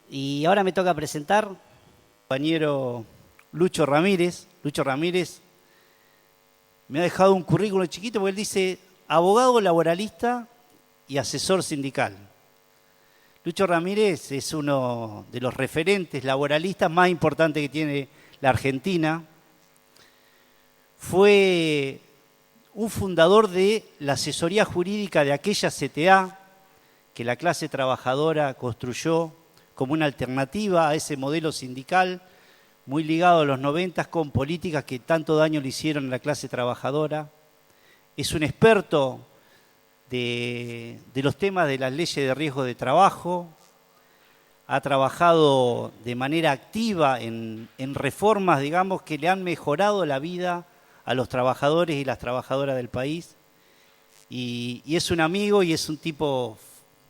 Y ahora me toca presentar al compañero Lucho Ramírez. Lucho Ramírez me ha dejado un currículum chiquito porque él dice abogado laboralista y asesor sindical. Lucho Ramírez es uno de los referentes laboralistas más importantes que tiene la Argentina. Fue un fundador de la asesoría jurídica de aquella CTA que la clase trabajadora construyó como una alternativa a ese modelo sindical muy ligado a los 90 con políticas que tanto daño le hicieron a la clase trabajadora. Es un experto de los temas de las leyes de riesgo de trabajo. Ha trabajado de manera activa en reformas, digamos, que le han mejorado la vida a los trabajadores y las trabajadoras del país. Y es un amigo y es un tipo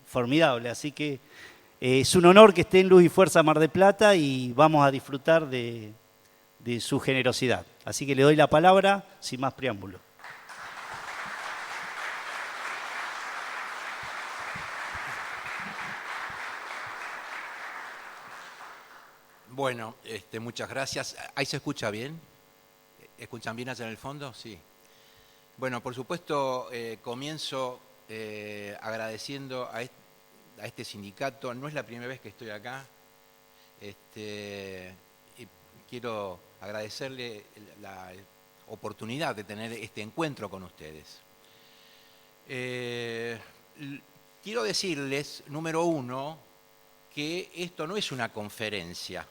formidable. Así que es un honor que esté en Luz y Fuerza Mar del Plata y vamos a disfrutar de su generosidad. Así que le doy la palabra sin más preámbulo. Bueno, muchas gracias. ¿Ahí se escucha bien? ¿Escuchan bien allá en el fondo? Sí. Bueno, por supuesto, comienzo agradeciendo a este sindicato. No es la primera vez que estoy acá. Y quiero agradecerle la oportunidad de tener este encuentro con ustedes. Quiero decirles, número uno, que esto no es una conferencia.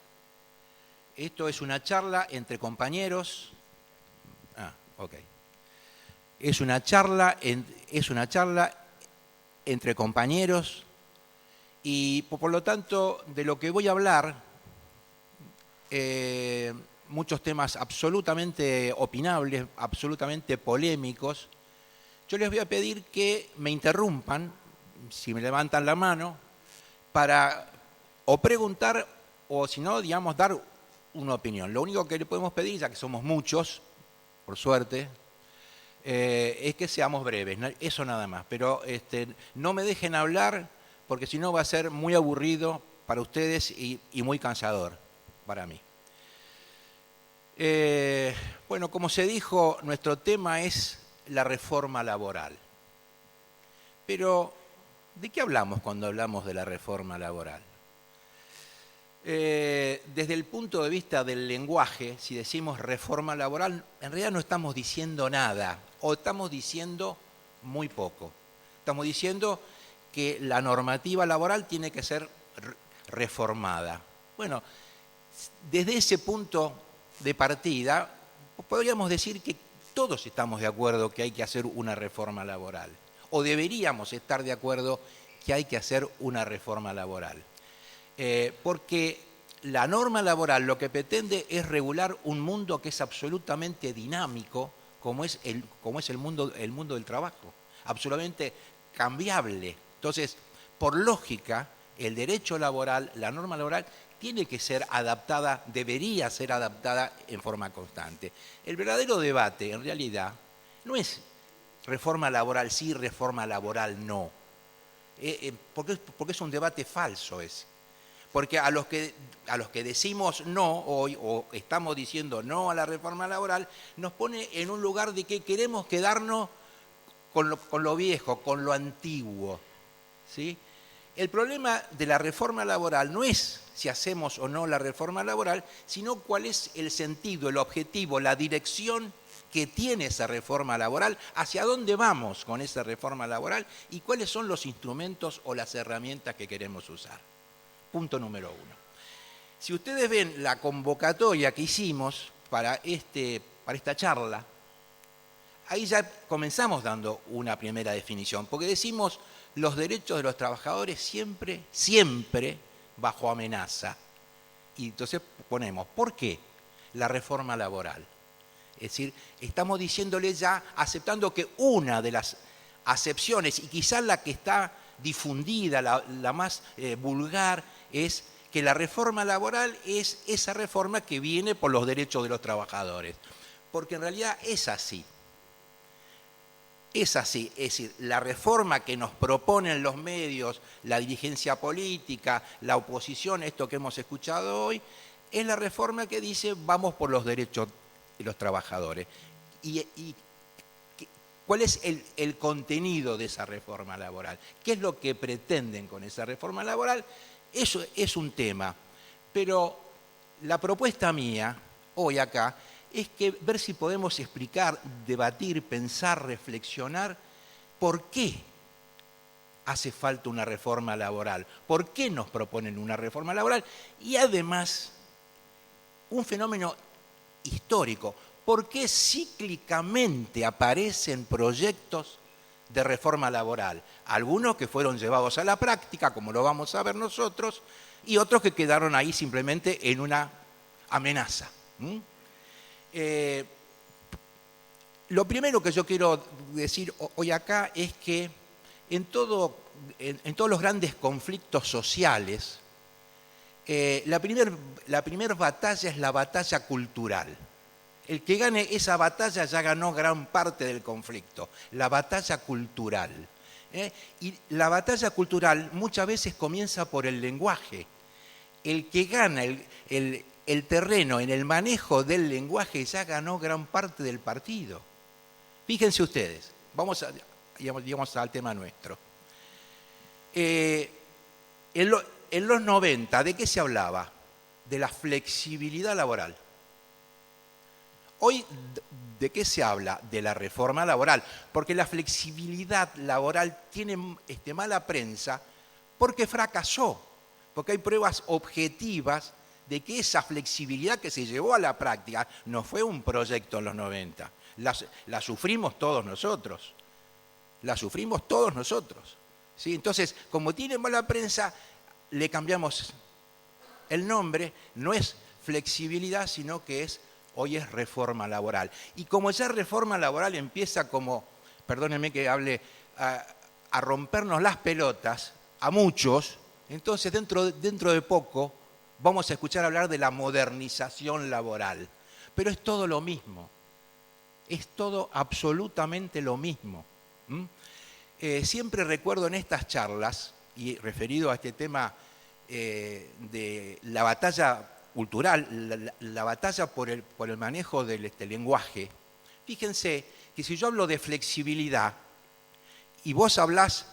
Esto es una charla entre compañeros. Es una charla entre compañeros y por lo tanto de lo que voy a hablar, muchos temas absolutamente opinables, absolutamente polémicos. Yo les voy a pedir que me interrumpan, si me levantan la mano, para o preguntar o si no, digamos, dar una opinión. Lo único que le podemos pedir, ya que somos muchos, por suerte, es que seamos breves, eso nada más. Pero no me dejen hablar porque si no va a ser muy aburrido para ustedes y muy cansador para mí. Bueno, como se dijo, nuestro tema es la reforma laboral. Pero, ¿de qué hablamos cuando hablamos de la reforma laboral? Desde el punto de vista del lenguaje, si decimos reforma laboral, en realidad no estamos diciendo nada, o estamos diciendo muy poco. Estamos diciendo que la normativa laboral tiene que ser reformada. Bueno, desde ese punto de partida, podríamos decir que todos estamos de acuerdo que hay que hacer una reforma laboral, o deberíamos estar de acuerdo que hay que hacer una reforma laboral. Porque la norma laboral lo que pretende es regular un mundo que es absolutamente dinámico, como es el mundo del trabajo, absolutamente cambiable. Entonces, por lógica, el derecho laboral, la norma laboral, tiene que ser adaptada, debería ser adaptada en forma constante. El verdadero debate, en realidad, no es reforma laboral sí, reforma laboral no. Porque es un debate falso ese. Porque a los que decimos no o estamos diciendo no a la reforma laboral, nos pone en un lugar de que queremos quedarnos con lo viejo, con lo antiguo, ¿sí? El problema de la reforma laboral no es si hacemos o no la reforma laboral, sino cuál es el sentido, el objetivo, la dirección que tiene esa reforma laboral, hacia dónde vamos con esa reforma laboral y cuáles son los instrumentos o las herramientas que queremos usar. Punto número uno. Si ustedes ven la convocatoria que hicimos para esta charla, ahí ya comenzamos dando una primera definición, porque decimos los derechos de los trabajadores siempre, siempre bajo amenaza. Y entonces ponemos, ¿por qué la reforma laboral? Es decir, estamos diciéndole ya, aceptando que una de las acepciones, y quizás la que está difundida, la más vulgar, es que la reforma laboral es esa reforma que viene por los derechos de los trabajadores. Porque en realidad es así. Es así, es decir, la reforma que nos proponen los medios, la dirigencia política, la oposición, esto que hemos escuchado hoy, es la reforma que dice vamos por los derechos de los trabajadores. ¿Y cuál es el contenido de esa reforma laboral? ¿Qué es lo que pretenden con esa reforma laboral? Eso es un tema, pero la propuesta mía hoy acá es que ver si podemos explicar, debatir, pensar, reflexionar por qué hace falta una reforma laboral, por qué nos proponen una reforma laboral y además un fenómeno histórico, por qué cíclicamente aparecen proyectos de reforma laboral, algunos que fueron llevados a la práctica, como lo vamos a ver nosotros, y otros que quedaron ahí simplemente en una amenaza. Lo primero que yo quiero decir hoy acá es que en todos los grandes conflictos sociales, la primer batalla es la batalla cultural. El que gane esa batalla ya ganó gran parte del conflicto, la batalla cultural. Y la batalla cultural muchas veces comienza por el lenguaje. El que gana el terreno en el manejo del lenguaje ya ganó gran parte del partido. Fíjense ustedes, vamos al tema nuestro. En los 90, ¿de qué se hablaba? De la flexibilidad laboral. Hoy, ¿de qué se habla? De la reforma laboral, porque la flexibilidad laboral tiene mala prensa porque fracasó, porque hay pruebas objetivas de que esa flexibilidad que se llevó a la práctica no fue un proyecto en los 90, la sufrimos todos nosotros, ¿sí? Entonces, como tiene mala prensa, le cambiamos el nombre, no es flexibilidad, sino que hoy es reforma laboral. Y como ya reforma laboral empieza como, perdónenme que hable, a rompernos las pelotas, a muchos, entonces dentro de poco vamos a escuchar hablar de la modernización laboral. Pero es todo lo mismo, es todo absolutamente lo mismo. Siempre recuerdo en estas charlas, y referido a este tema de la batalla cultural, la batalla por el manejo del lenguaje. Fíjense que si yo hablo de flexibilidad y vos hablás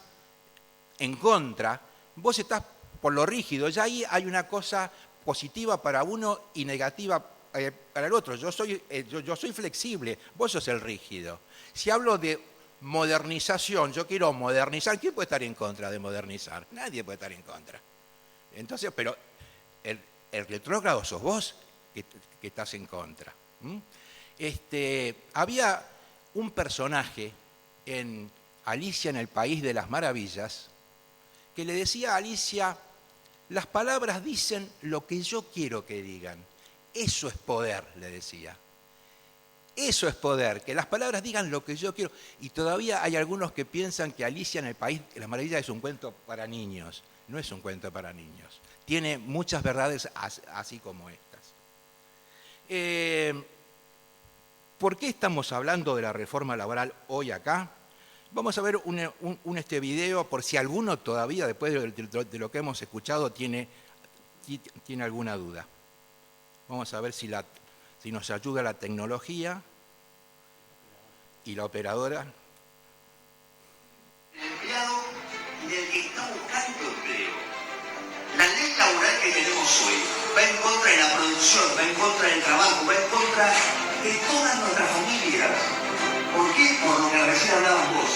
en contra, vos estás por lo rígido, ya ahí hay una cosa positiva para uno y negativa para el otro. Yo soy flexible, vos sos el rígido. Si hablo de modernización, yo quiero modernizar, ¿quién puede estar en contra de modernizar? Nadie puede estar en contra. Entonces, pero el retrógrado sos vos que estás en contra. Había un personaje en Alicia en el País de las Maravillas que le decía a Alicia, las palabras dicen lo que yo quiero que digan. Eso es poder, le decía. Eso es poder, que las palabras digan lo que yo quiero. Y todavía hay algunos que piensan que Alicia en el País de las Maravillas es un cuento para niños. No es un cuento para niños. Tiene muchas verdades así como estas. ¿Por qué estamos hablando de la reforma laboral hoy acá? Vamos a ver un video por si alguno todavía, después de lo que hemos escuchado, tiene alguna duda. Vamos a ver si nos ayuda la tecnología y la operadora. El empleado y del que está buscando empleo. La ley laboral que tenemos hoy va en contra de la producción, va en contra del trabajo, va en contra de todas nuestras familias. ¿Por qué? Por lo que recién hablabas vos.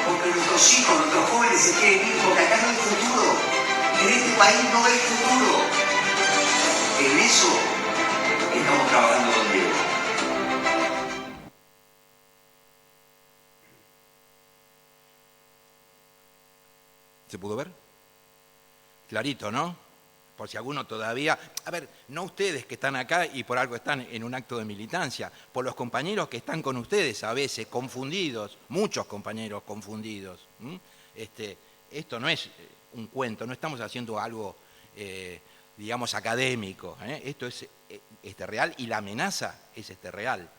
Porque nuestros hijos, nuestros jóvenes se quieren ir, porque acá no hay futuro. En este país no hay futuro. En eso estamos trabajando con Diego. ¿Se pudo ver? Clarito, ¿no? Por si alguno todavía... A ver, no ustedes que están acá y por algo están en un acto de militancia, por los compañeros que están con ustedes a veces, confundidos, muchos compañeros confundidos. Esto no es un cuento, no estamos haciendo algo, digamos, académico. Esto es real y la amenaza es real.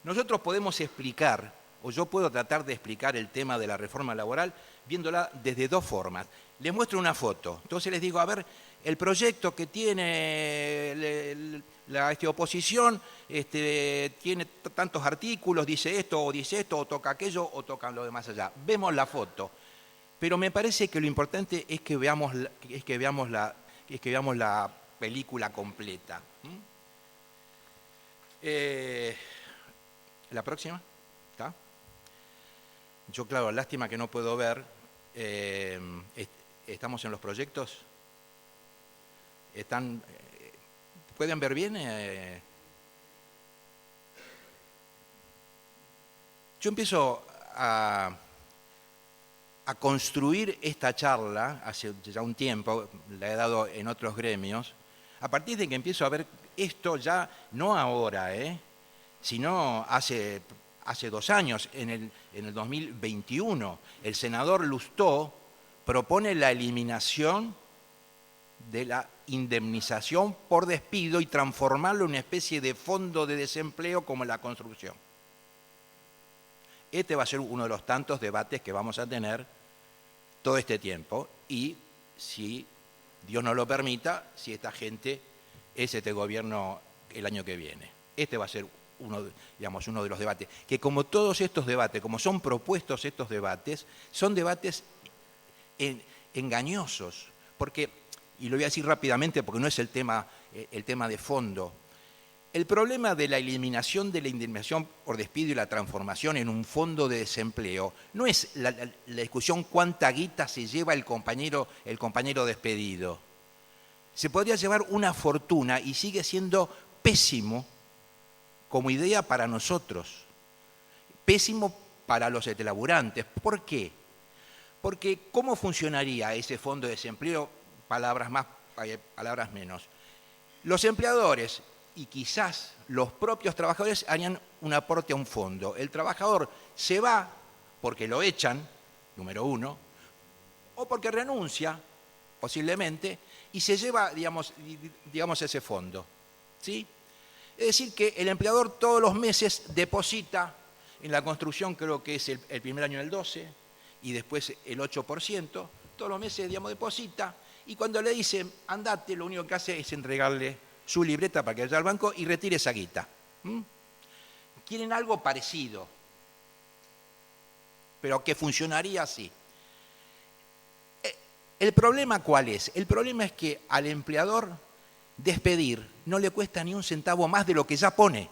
Nosotros podemos explicar, o yo puedo tratar de explicar el tema de la reforma laboral viéndola desde dos formas. Les muestro una foto, entonces les digo, a ver, el proyecto que tiene la oposición tiene tantos artículos, dice esto, o toca aquello, o toca lo demás allá. Vemos la foto, pero me parece que lo importante es que veamos la película completa. La próxima, ¿está? Yo, claro, lástima que no puedo ver. ¿Estamos en los proyectos? ¿Pueden ver bien? Yo empiezo a construir esta charla hace ya un tiempo, la he dado en otros gremios, a partir de que empiezo a ver esto ya, no ahora, sino hace 2 años, en el 2021, el senador Lustó propone la eliminación de la indemnización por despido y transformarlo en una especie de fondo de desempleo como en la construcción. Este va a ser uno de los tantos debates que vamos a tener todo este tiempo y, si Dios nos lo permita, si esta gente es este gobierno el año que viene. Este va a ser uno de los debates, que como todos estos debates, como son propuestos estos debates, son debates engañosos, porque, y lo voy a decir rápidamente porque no es el tema de fondo, el problema de la eliminación de la indemnización por despido y la transformación en un fondo de desempleo no es la discusión cuánta guita se lleva el compañero despedido. Se podría llevar una fortuna y sigue siendo pésimo como idea para nosotros, pésimo para los laburantes. ¿Por qué? Porque ¿cómo funcionaría ese fondo de desempleo? Palabras más, palabras menos. Los empleadores y quizás los propios trabajadores harían un aporte a un fondo. El trabajador se va porque lo echan, número uno, o porque renuncia, posiblemente, y se lleva, digamos ese fondo, ¿sí? Es decir, que el empleador todos los meses deposita en la construcción, creo que es el primer año el 12%, y después el 8%, todos los meses, deposita, y cuando le dicen, andate, lo único que hace es entregarle su libreta para que vaya al banco y retire esa guita. Quieren algo parecido, pero que funcionaría así. ¿El problema cuál es? El problema es que al empleador despedir no le cuesta ni un centavo más de lo que ya pone.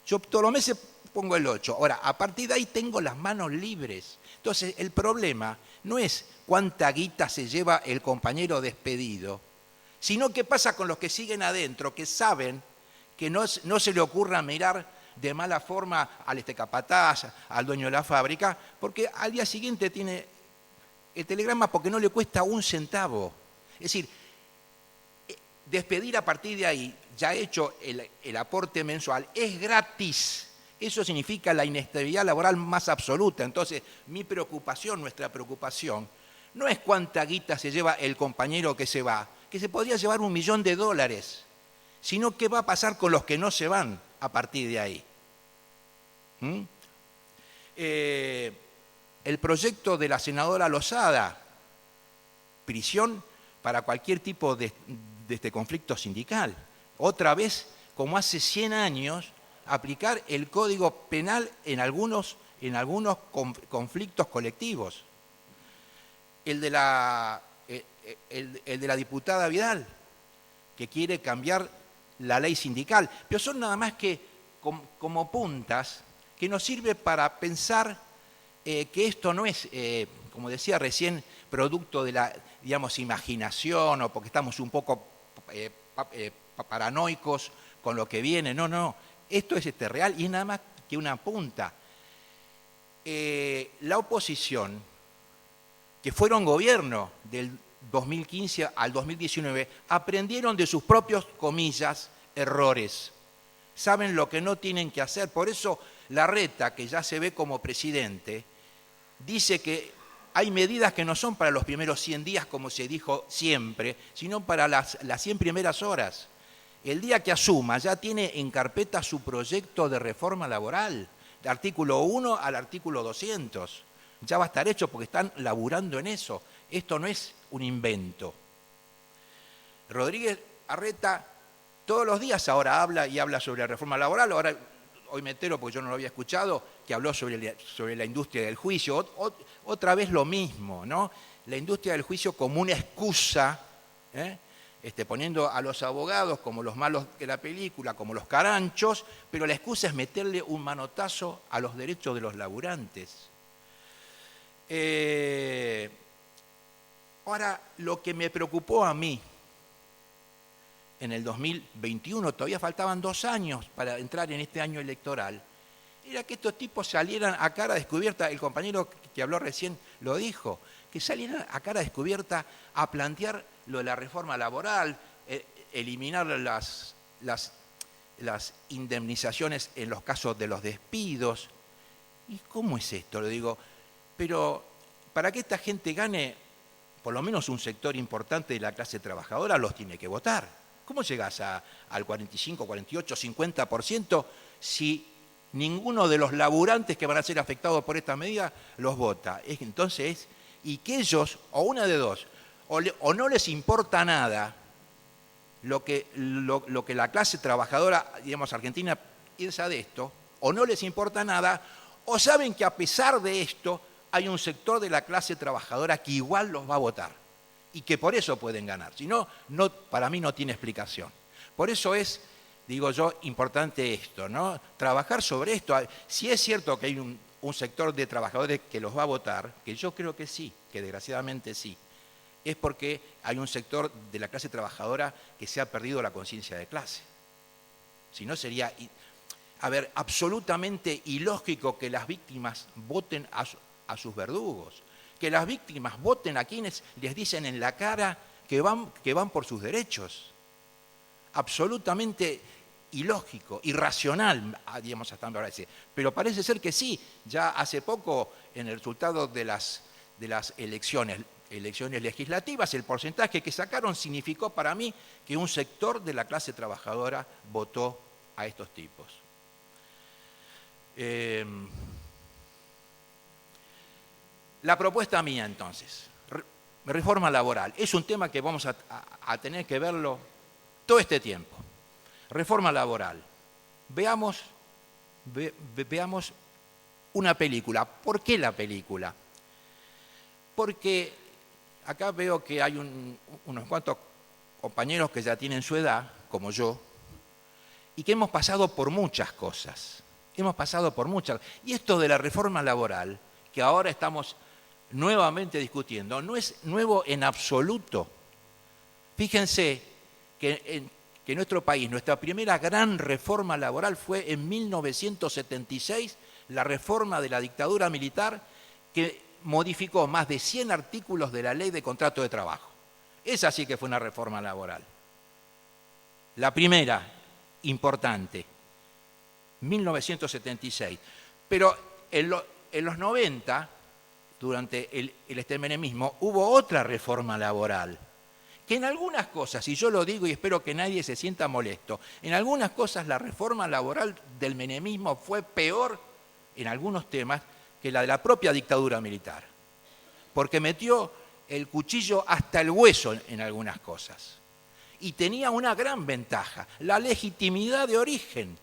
Yo todos los meses pongo el 8%. Ahora, a partir de ahí tengo las manos libres. Entonces, el problema no es cuánta guita se lleva el compañero despedido, sino qué pasa con los que siguen adentro, que saben que no se le ocurra mirar de mala forma al capataz, al dueño de la fábrica, porque al día siguiente tiene el telegrama porque no le cuesta un centavo. Es decir, despedir a partir de ahí, ya hecho el aporte mensual, es gratis. Eso significa la inestabilidad laboral más absoluta. Entonces, nuestra preocupación, no es cuánta guita se lleva el compañero que se va, que se podría llevar $1 millón, sino qué va a pasar con los que no se van a partir de ahí. El proyecto de la senadora Lozada, prisión para cualquier tipo de conflicto sindical. Otra vez, como hace 100 años, aplicar el Código Penal en algunos conflictos colectivos. El de la diputada Vidal, que quiere cambiar la ley sindical. Pero son nada más que como puntas que nos sirve para pensar que esto no es, como decía recién, producto de la, imaginación o porque estamos un poco paranoicos con lo que viene. No. Esto es real y es nada más que una punta. La oposición, que fueron gobierno del 2015 al 2019, aprendieron de sus propios, comillas, errores. Saben lo que no tienen que hacer. Por eso Larreta, que ya se ve como presidente, dice que hay medidas que no son para los primeros 100 días, como se dijo siempre, sino para las 100 primeras horas. el día que asuma, ya tiene en carpeta su proyecto de reforma laboral, de artículo 1 al artículo 200. Ya va a estar hecho porque están laburando en eso. Esto no es un invento. Rodríguez Larreta todos los días ahora habla sobre la reforma laboral. Hoy me entero, porque yo no lo había escuchado, que habló sobre la industria del juicio. Otra vez lo mismo, ¿no? La industria del juicio como una excusa, poniendo a los abogados como los malos de la película, como los caranchos, pero la excusa es meterle un manotazo a los derechos de los laburantes. Ahora, lo que me preocupó a mí en el 2021, todavía faltaban 2 años para entrar en este año electoral, era que estos tipos salieran a cara descubierta, el compañero que habló recién lo dijo, que salieran a cara descubierta a plantear lo de la reforma laboral, eliminar las indemnizaciones en los casos de los despidos. ¿Y cómo es esto? Lo digo, pero para que esta gente gane, por lo menos un sector importante de la clase trabajadora los tiene que votar. ¿Cómo llegás al 45, 48, 50% si ninguno de los laburantes que van a ser afectados por esta medida los vota? Entonces, y que ellos, o una de dos, o no les importa nada lo que la clase trabajadora, digamos, argentina piensa de esto, o no les importa nada, o saben que a pesar de esto hay un sector de la clase trabajadora que igual los va a votar y que por eso pueden ganar. Si no, para mí no tiene explicación. Por eso es, digo yo, importante esto, ¿no? Trabajar sobre esto. Si es cierto que hay un sector de trabajadores que los va a votar, que yo creo que sí, que desgraciadamente sí, es porque hay un sector de la clase trabajadora que se ha perdido la conciencia de clase. Si no sería, absolutamente ilógico que las víctimas voten a sus verdugos, que las víctimas voten a quienes les dicen en la cara que van por sus derechos. Absolutamente ilógico, irracional, digamos hasta ahora. Pero parece ser que sí. Ya hace poco, en el resultado de las elecciones legislativas, el porcentaje que sacaron significó para mí que un sector de la clase trabajadora votó a estos tipos. La propuesta mía, entonces, reforma laboral, es un tema que vamos a tener que verlo todo este tiempo. Reforma laboral. Veamos una película. ¿Por qué la película? Porque acá veo que hay unos cuantos compañeros que ya tienen su edad, como yo, y que hemos pasado por muchas cosas. Y esto de la reforma laboral, que ahora estamos nuevamente discutiendo, no es nuevo en absoluto. Fíjense que en nuestro país, nuestra primera gran reforma laboral fue en 1976, la reforma de la dictadura militar, que modificó más de 100 artículos de la Ley de Contrato de Trabajo. Esa sí que fue una reforma laboral. La primera, importante, 1976. Pero en los 90, durante el menemismo, hubo otra reforma laboral, que en algunas cosas, y yo lo digo y espero que nadie se sienta molesto, en algunas cosas la reforma laboral del menemismo fue peor en algunos temas que la de la propia dictadura militar, porque metió el cuchillo hasta el hueso en algunas cosas. Y tenía una gran ventaja, la legitimidad de origen.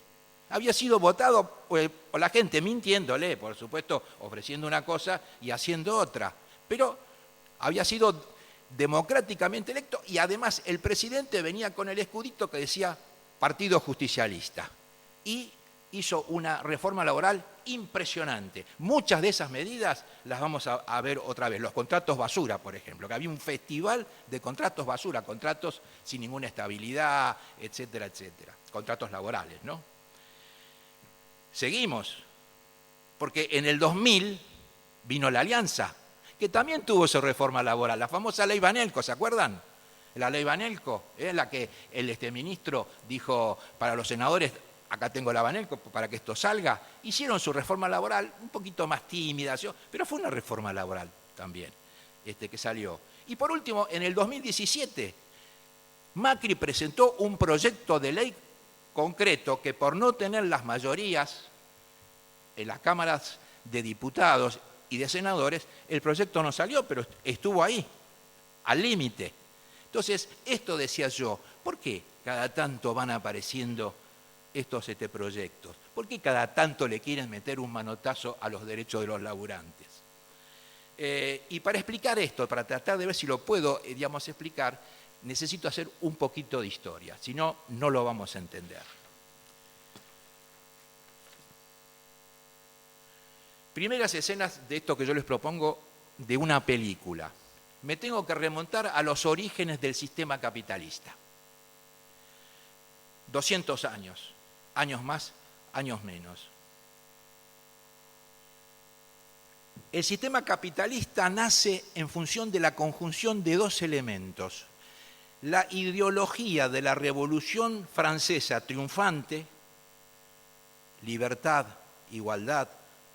Había sido votado por la gente, mintiéndole, por supuesto, ofreciendo una cosa y haciendo otra. Pero había sido democráticamente electo y además el presidente venía con el escudito que decía Partido Justicialista. Y hizo una reforma laboral impresionante. Muchas de esas medidas las vamos a ver otra vez. Los contratos basura, por ejemplo, que había un festival de contratos basura, contratos sin ninguna estabilidad, etcétera, etcétera. Contratos laborales, ¿no? Seguimos, porque en el 2000 vino la Alianza, que también tuvo su reforma laboral, la famosa Ley Banelco, ¿se acuerdan? La Ley Banelco, la que el ministro dijo para los senadores, acá tengo la Banelco para que esto salga. Hicieron su reforma laboral un poquito más tímida, pero fue una reforma laboral también, que salió. Y por último, en el 2017, Macri presentó un proyecto de ley concreto que por no tener las mayorías en las cámaras de diputados y de senadores, el proyecto no salió, pero estuvo ahí, al límite. Entonces, esto decía yo, ¿por qué cada tanto van apareciendo estos proyectos? ¿Por qué cada tanto le quieren meter un manotazo a los derechos de los laburantes? Y para explicar esto, para tratar de ver si lo puedo, explicar, necesito hacer un poquito de historia, si no, no lo vamos a entender. Primeras escenas de esto que yo les propongo de una película. Me tengo que remontar a los orígenes del sistema capitalista. 200 años, años más, años menos. El sistema capitalista nace en función de la conjunción de dos elementos. La ideología de la Revolución Francesa triunfante, libertad, igualdad,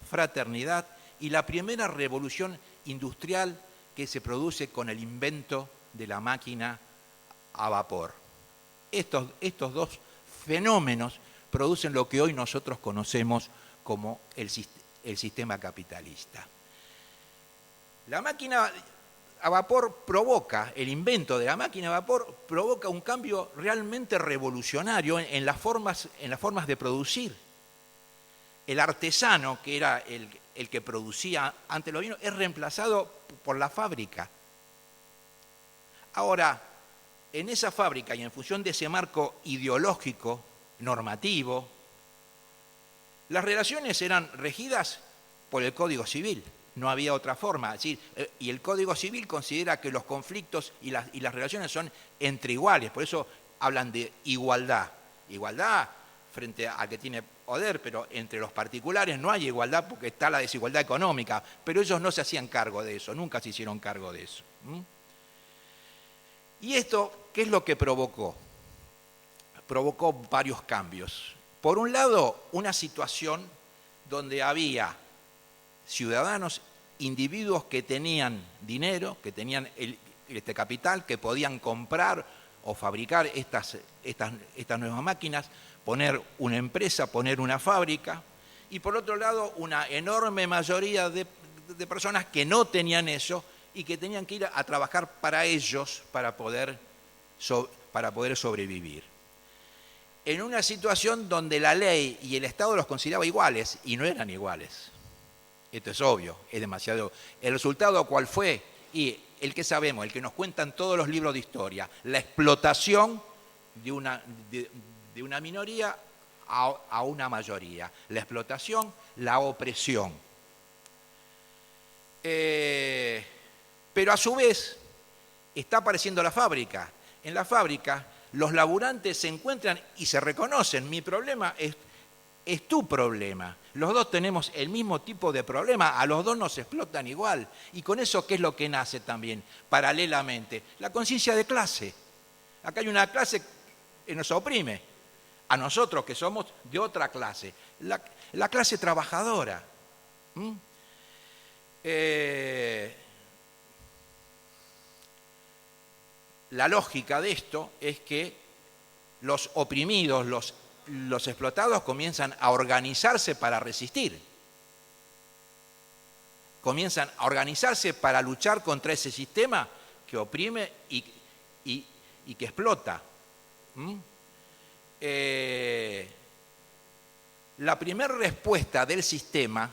fraternidad, y la primera revolución industrial que se produce con el invento de la máquina a vapor. Estos dos fenómenos producen lo que hoy nosotros conocemos como el sistema capitalista. La máquina a vapor provoca, el invento de la máquina a vapor provoca un cambio realmente revolucionario en las formas de producir. El artesano, que era el que producía antes los vinos, es reemplazado por la fábrica. Ahora, en esa fábrica y en función de ese marco ideológico, normativo, las relaciones eran regidas por el Código Civil. No había otra forma. Es decir, y el Código Civil considera que los conflictos y las relaciones son entre iguales. Por eso hablan de igualdad. Igualdad frente a que tiene poder, pero entre los particulares no hay igualdad porque está la desigualdad económica. Pero ellos no se hacían cargo de eso, nunca se hicieron cargo de eso. ¿Y esto qué es lo que provocó? Provocó varios cambios. Por un lado, una situación donde había ciudadanos, individuos que tenían dinero, que tenían este capital, que podían comprar o fabricar estas nuevas máquinas, poner una empresa, poner una fábrica, y por otro lado una enorme mayoría de personas que no tenían eso y que tenían que ir a trabajar para ellos para poder sobrevivir. En una situación donde la ley y el Estado los consideraba iguales, y no eran iguales. Esto es obvio, es demasiado. ¿El resultado cuál fue? Y el que sabemos, el que nos cuentan todos los libros de historia, la explotación de una minoría a una mayoría. La explotación, la opresión. Pero a su vez está apareciendo la fábrica. En la fábrica los laburantes se encuentran y se reconocen. Mi problema es tu problema. Los dos tenemos el mismo tipo de problema, a los dos nos explotan igual. Y con eso, ¿qué es lo que nace también? Paralelamente, la conciencia de clase. Acá hay una clase que nos oprime, a nosotros que somos de otra clase, la clase trabajadora. La lógica de esto es que los oprimidos, los explotados comienzan a organizarse para resistir. Comienzan a organizarse para luchar contra ese sistema que oprime y que explota. La primera respuesta del sistema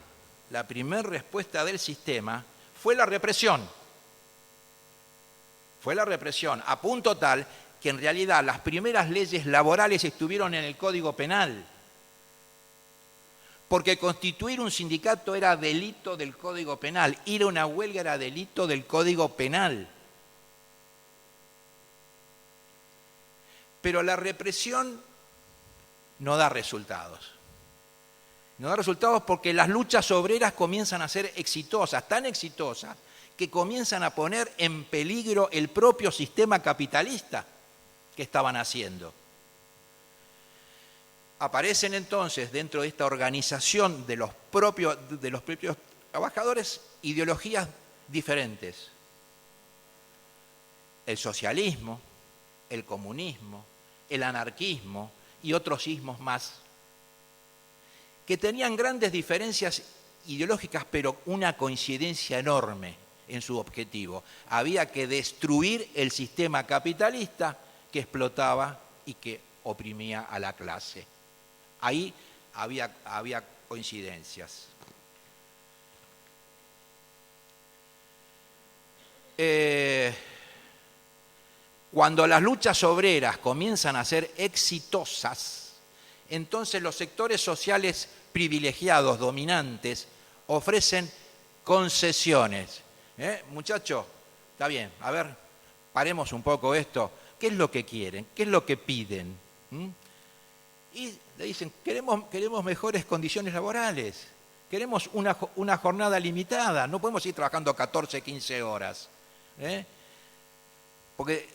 fue la represión. Fue la represión, a punto tal que en realidad las primeras leyes laborales estuvieron en el Código Penal, porque constituir un sindicato era delito del Código Penal, ir a una huelga era delito del Código Penal. Pero la represión no da resultados. No da resultados porque las luchas obreras comienzan a ser exitosas, tan exitosas, que comienzan a poner en peligro el propio sistema capitalista que estaban haciendo. Aparecen entonces dentro de esta organización de los propios trabajadores ideologías diferentes. El socialismo, el comunismo, el anarquismo y otros ismos más, que tenían grandes diferencias ideológicas, pero una coincidencia enorme en su objetivo. Había que destruir el sistema capitalista que explotaba y que oprimía a la clase. Ahí había coincidencias. Cuando las luchas obreras comienzan a ser exitosas, entonces los sectores sociales privilegiados, dominantes, ofrecen concesiones. Muchachos, está bien, a ver, paremos un poco esto. ¿Qué es lo que quieren? ¿Qué es lo que piden? Y le dicen, queremos mejores condiciones laborales, queremos una jornada limitada, no podemos ir trabajando 14, 15 horas. Porque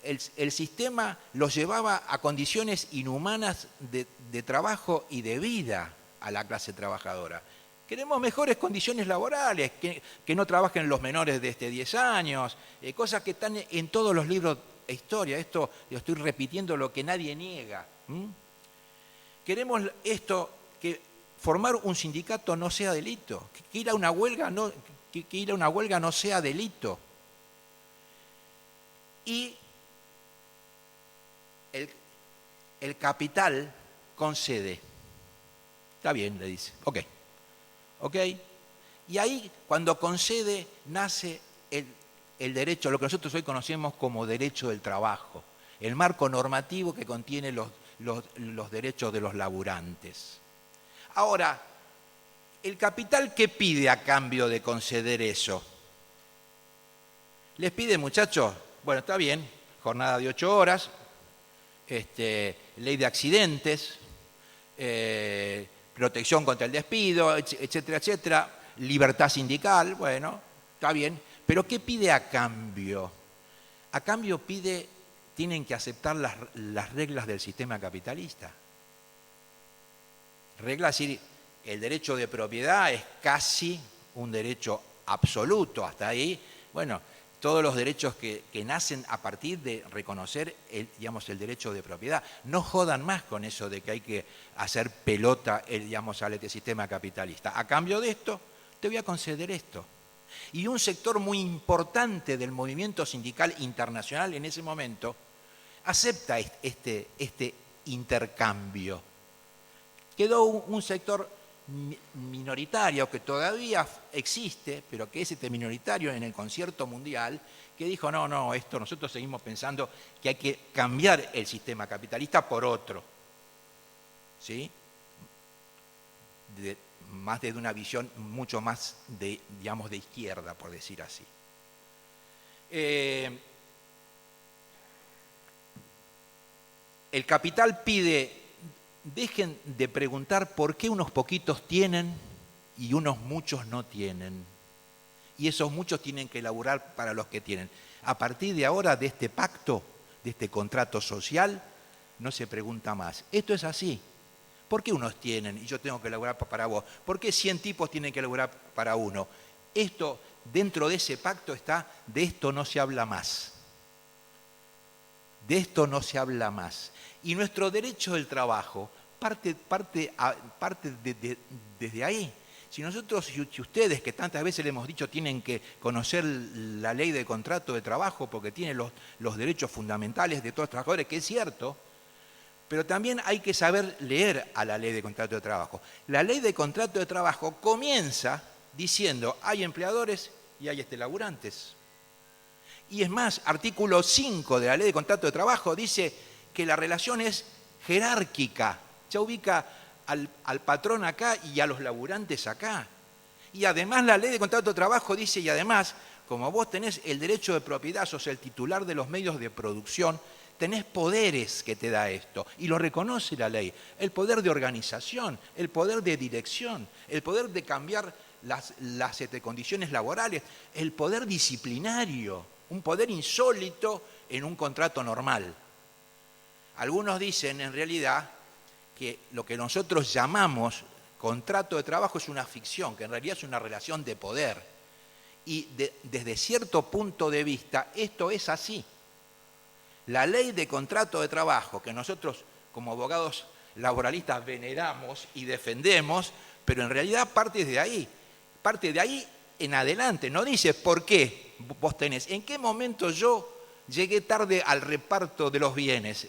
el sistema los llevaba a condiciones inhumanas de trabajo y de vida a la clase trabajadora. Queremos mejores condiciones laborales, que no trabajen los menores de 10 años, cosas que están en todos los libros de historia. Esto lo estoy repitiendo, lo que nadie niega. Queremos esto, que formar un sindicato no sea delito, que ir a una huelga no sea delito. Y el capital concede. Está bien, le dice. Ok. Y ahí, cuando concede, nace el derecho, lo que nosotros hoy conocemos como derecho del trabajo, el marco normativo que contiene los derechos de los laburantes. Ahora, ¿el capital qué pide a cambio de conceder eso? Les pide, muchachos, bueno, está bien, jornada de 8 horas, ley de accidentes, protección contra el despido, etcétera, etcétera, libertad sindical, bueno, está bien, pero ¿qué pide a cambio? A cambio tienen que aceptar las reglas del sistema capitalista. Reglas, es decir, el derecho de propiedad es casi un derecho absoluto, hasta ahí, bueno, todos los derechos que nacen a partir de reconocer el derecho de propiedad. No jodan más con eso de que hay que hacer pelota al sistema capitalista. A cambio de esto, te voy a conceder esto. Y un sector muy importante del movimiento sindical internacional en ese momento acepta este intercambio. Quedó un sector minoritario que todavía existe, pero que es minoritario en el concierto mundial, que dijo, no, esto nosotros seguimos pensando que hay que cambiar el sistema capitalista por otro. ¿Sí? Más desde una visión mucho más de izquierda, por decir así. El capital pide: dejen de preguntar por qué unos poquitos tienen y unos muchos no tienen. Y esos muchos tienen que laburar para los que tienen. A partir de ahora, de este pacto, de este contrato social, no se pregunta más. Esto es así. ¿Por qué unos tienen y yo tengo que laburar para vos? ¿Por qué 100 tipos tienen que laburar para uno? Esto, dentro de ese pacto está, de esto no se habla más. De esto no se habla más. Y nuestro derecho del trabajo parte desde ahí. Si ustedes, que tantas veces le hemos dicho, tienen que conocer la ley de contrato de trabajo porque tiene los derechos fundamentales de todos los trabajadores, que es cierto, pero también hay que saber leer a la ley de contrato de trabajo. La ley de contrato de trabajo comienza diciendo, hay empleadores y hay laburantes. Y es más, artículo 5 de la ley de contrato de trabajo dice que la relación es jerárquica. Ya ubica al patrón acá y a los laburantes acá. Y además la ley de contrato de trabajo dice, y además, como vos tenés el derecho de propiedad, sos el titular de los medios de producción, tenés poderes que te da esto. Y lo reconoce la ley. El poder de organización, el poder de dirección, el poder de cambiar las condiciones laborales, el poder disciplinario. Un poder insólito en un contrato normal. Algunos dicen, en realidad, que lo que nosotros llamamos contrato de trabajo es una ficción, que en realidad es una relación de poder. Y desde cierto punto de vista, esto es así. La ley de contrato de trabajo, que nosotros como abogados laboralistas veneramos y defendemos, pero en realidad parte de ahí en adelante. No dice por qué vos tenés, en qué momento yo llegué tarde al reparto de los bienes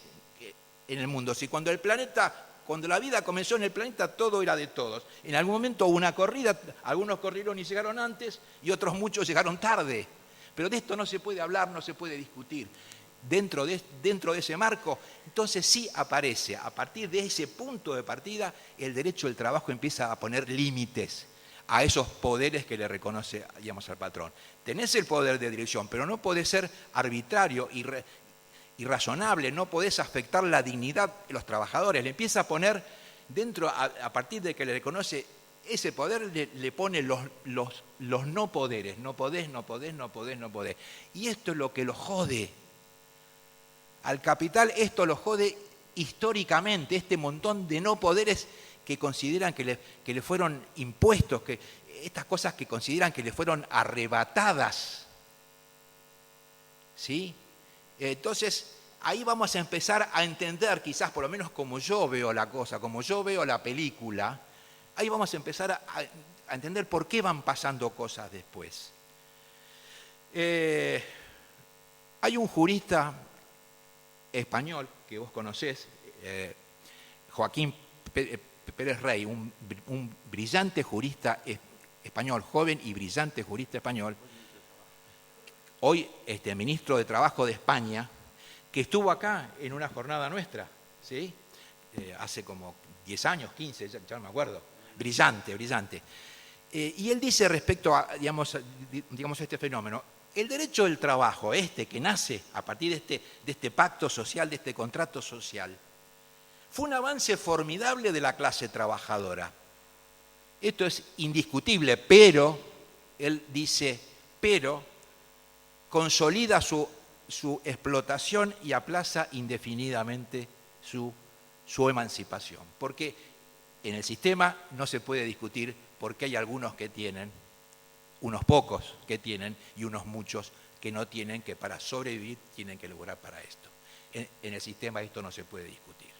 en el mundo. Si cuando la vida comenzó en el planeta, todo era de todos. En algún momento hubo una corrida, algunos corrieron y llegaron antes, y otros muchos llegaron tarde. Pero de esto no se puede hablar, no se puede discutir. Dentro de ese marco, entonces sí aparece, a partir de ese punto de partida, el derecho del trabajo empieza a poner límites a esos poderes que le reconoce, digamos, al patrón. Tenés el poder de dirección, pero no podés ser arbitrario, irrazonable, no podés afectar la dignidad de los trabajadores. Le empieza a poner dentro, a partir de que le reconoce ese poder, le pone los no poderes. No podés. Y esto es lo que lo jode. Al capital esto lo jode históricamente, este montón de no poderes que consideran que le fueron impuestos, estas cosas que consideran que le fueron arrebatadas. ¿Sí? Entonces, ahí vamos a empezar a entender, quizás por lo menos como yo veo la cosa, como yo veo la película, ahí vamos a empezar a entender por qué van pasando cosas después. Hay un jurista español que vos conocés, Joaquín Pérez Rey, un brillante jurista español, joven y brillante jurista español, hoy ministro de Trabajo de España, que estuvo acá en una jornada nuestra, ¿sí? Hace como 10 años, 15, ya no me acuerdo. Brillante. Y él dice respecto a, digamos, este fenómeno, el derecho del trabajo, que nace a partir de este pacto social, de este contrato social, fue un avance formidable de la clase trabajadora. Esto es indiscutible, pero, él dice, consolida su explotación y aplaza indefinidamente su emancipación. Porque en el sistema no se puede discutir porque hay algunos que tienen, unos pocos que tienen y unos muchos que no tienen, que para sobrevivir tienen que lograr para esto. En el sistema esto no se puede discutir.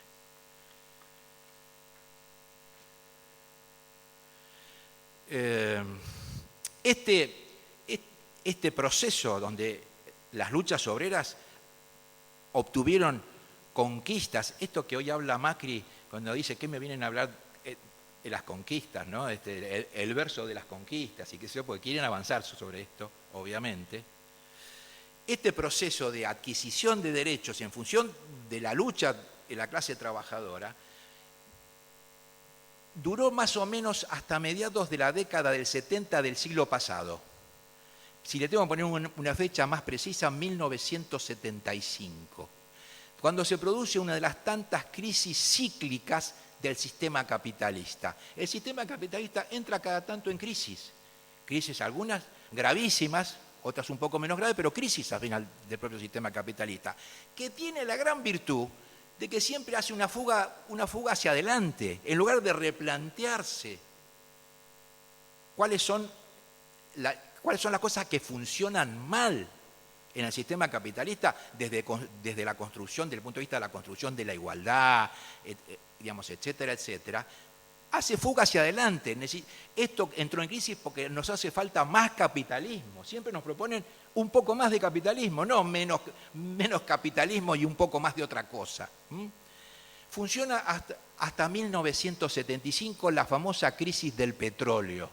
Este proceso donde las luchas obreras obtuvieron conquistas, esto que hoy habla Macri cuando dice que me vienen a hablar de las conquistas, ¿no? El verso de las conquistas y qué sé yo, porque quieren avanzar sobre esto, obviamente. Este proceso de adquisición de derechos en función de la lucha de la clase trabajadora duró más o menos hasta mediados de la década del 70 del siglo pasado. Si le tengo que poner una fecha más precisa, 1975, cuando se produce una de las tantas crisis cíclicas del sistema capitalista. El sistema capitalista entra cada tanto en crisis algunas gravísimas, otras un poco menos graves, pero crisis al final del propio sistema capitalista, que tiene la gran virtud de que siempre hace una fuga hacia adelante, en lugar de replantearse cuáles son las cosas que funcionan mal en el sistema capitalista desde la construcción, desde el punto de vista de la construcción de la igualdad, digamos, etcétera, etcétera. Hace fuga hacia adelante. Esto entró en crisis porque nos hace falta más capitalismo. Siempre nos proponen un poco más de capitalismo, no menos capitalismo y un poco más de otra cosa. Funciona hasta 1975, la famosa crisis del petróleo.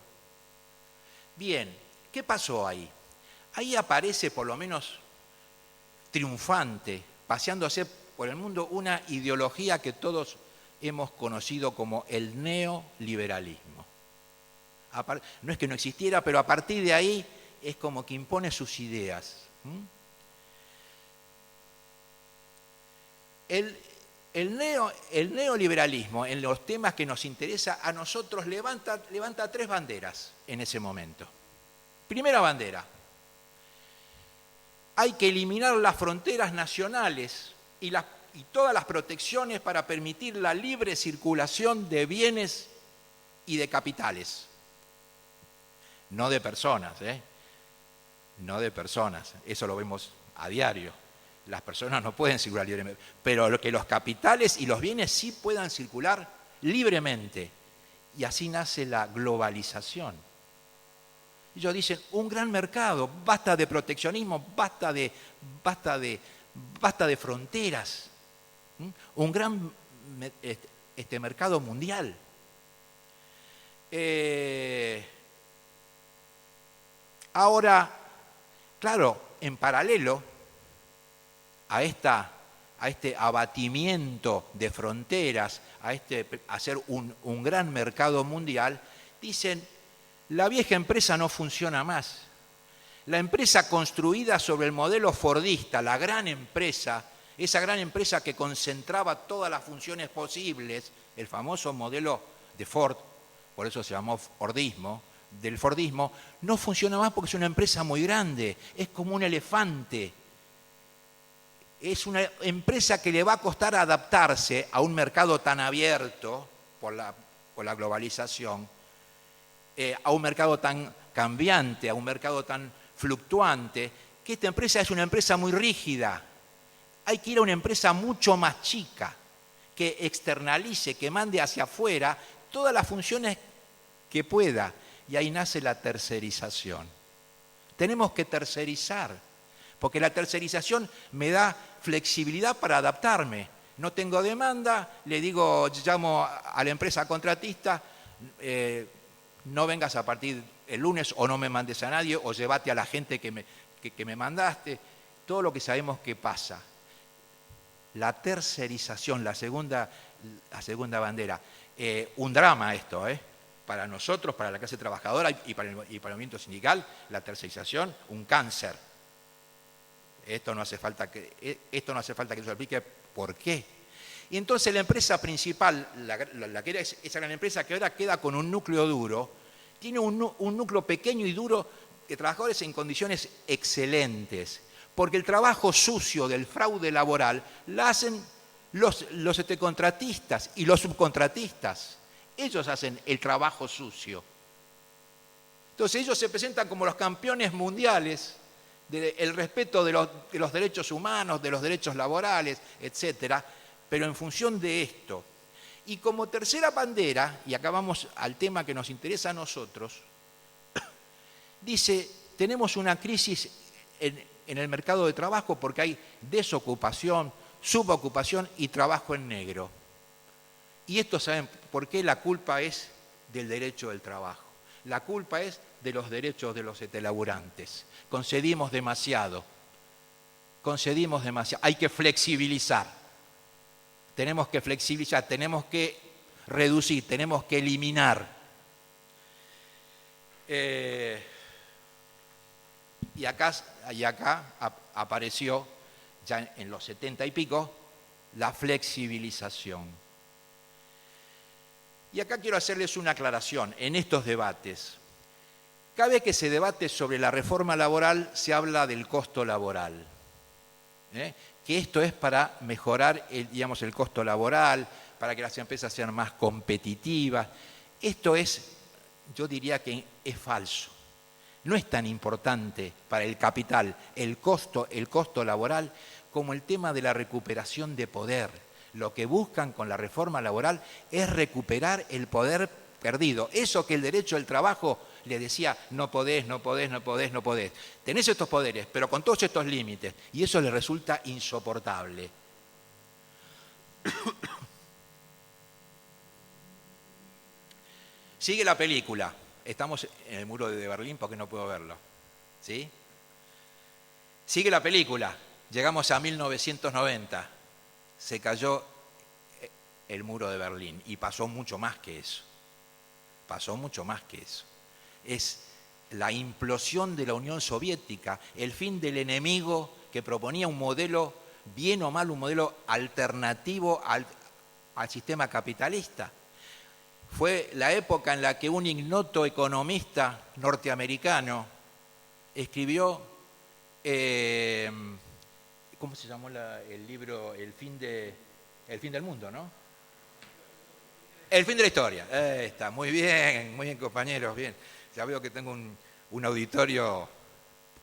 Bien, ¿qué pasó ahí? Ahí aparece, por lo menos triunfante, paseándose por el mundo, una ideología que todos hemos conocido como el neoliberalismo. No es que no existiera, pero a partir de ahí es como que impone sus ideas. El neoliberalismo, en los temas que nos interesa, a nosotros levanta 3 banderas en ese momento. Primera bandera: hay que eliminar las fronteras nacionales y todas las protecciones para permitir la libre circulación de bienes y de capitales. No de personas, No de personas, eso lo vemos a diario. las personas no pueden circular libremente, pero que los capitales y los bienes sí puedan circular libremente. Y así nace la globalización. Ellos dicen, un gran mercado, basta de proteccionismo, basta de fronteras. Un gran mercado mundial. Ahora, claro, en paralelo a este abatimiento de fronteras, a hacer un gran mercado mundial, dicen, la vieja empresa no funciona más. La empresa construida sobre el modelo fordista, la gran empresa, esa gran empresa que concentraba todas las funciones posibles, el famoso modelo de Ford, por eso se llamó Fordismo, del Fordismo, no funciona más porque es una empresa muy grande, es como un elefante. Es una empresa que le va a costar adaptarse a un mercado tan abierto por la globalización, a un mercado tan cambiante, a un mercado tan fluctuante, que esta empresa es una empresa muy rígida. Hay que ir a una empresa mucho más chica, que externalice, que mande hacia afuera todas las funciones que pueda. Y ahí nace la tercerización. Tenemos que tercerizar, porque la tercerización me da flexibilidad para adaptarme. No tengo demanda, le digo, llamo a la empresa contratista, no vengas a partir el lunes o no me mandes a nadie o llévate a la gente que me mandaste. Todo lo que sabemos que pasa. La tercerización, la segunda bandera. Un drama esto, para nosotros, para la clase trabajadora y para el movimiento sindical, la tercerización, un cáncer. Esto no hace falta que yo lo explique por qué. Y entonces la empresa principal, que era esa gran empresa que ahora queda con un núcleo duro, tiene un núcleo pequeño y duro de trabajadores en condiciones excelentes, porque el trabajo sucio del fraude laboral la hacen los contratistas y los subcontratistas. Ellos hacen el trabajo sucio. Entonces ellos se presentan como los campeones mundiales del respeto de los derechos humanos, de los derechos laborales, etcétera, pero en función de esto. Y como tercera bandera, y acá vamos al tema que nos interesa a nosotros, dice, tenemos una crisis en el mercado de trabajo porque hay desocupación, subocupación y trabajo en negro. Y esto, ¿saben por qué? La culpa es del derecho del trabajo. La culpa es de los derechos de los laburantes. Concedimos demasiado. Hay que flexibilizar. Tenemos que flexibilizar, tenemos que reducir, tenemos que eliminar. Y acá apareció, ya en los 70 y pico, la flexibilización. Y acá quiero hacerles una aclaración en estos debates. Cada vez que se debate sobre la reforma laboral, se habla del costo laboral. Que esto es para mejorar el costo laboral, para que las empresas sean más competitivas. Esto yo diría que es falso. No es tan importante para el capital el costo laboral como el tema de la recuperación de poder. Lo que buscan con la reforma laboral es recuperar el poder perdido. Eso que el derecho del trabajo le decía, no podés. Tenés estos poderes, pero con todos estos límites. Y eso le resulta insoportable. Sigue la película. Estamos en el muro de Berlín porque no puedo verlo. ¿Sí? Sigue la película. Llegamos a 1990. Se cayó el muro de Berlín y pasó mucho más que eso. Es la implosión de la Unión Soviética, el fin del enemigo que proponía un modelo, bien o mal, un modelo alternativo al sistema capitalista. Fue la época en la que un ignoto economista norteamericano escribió, ¿cómo se llamó el libro? El fin del mundo, ¿no? El fin de la historia. Está muy bien, compañeros, bien. Ya veo que tengo un auditorio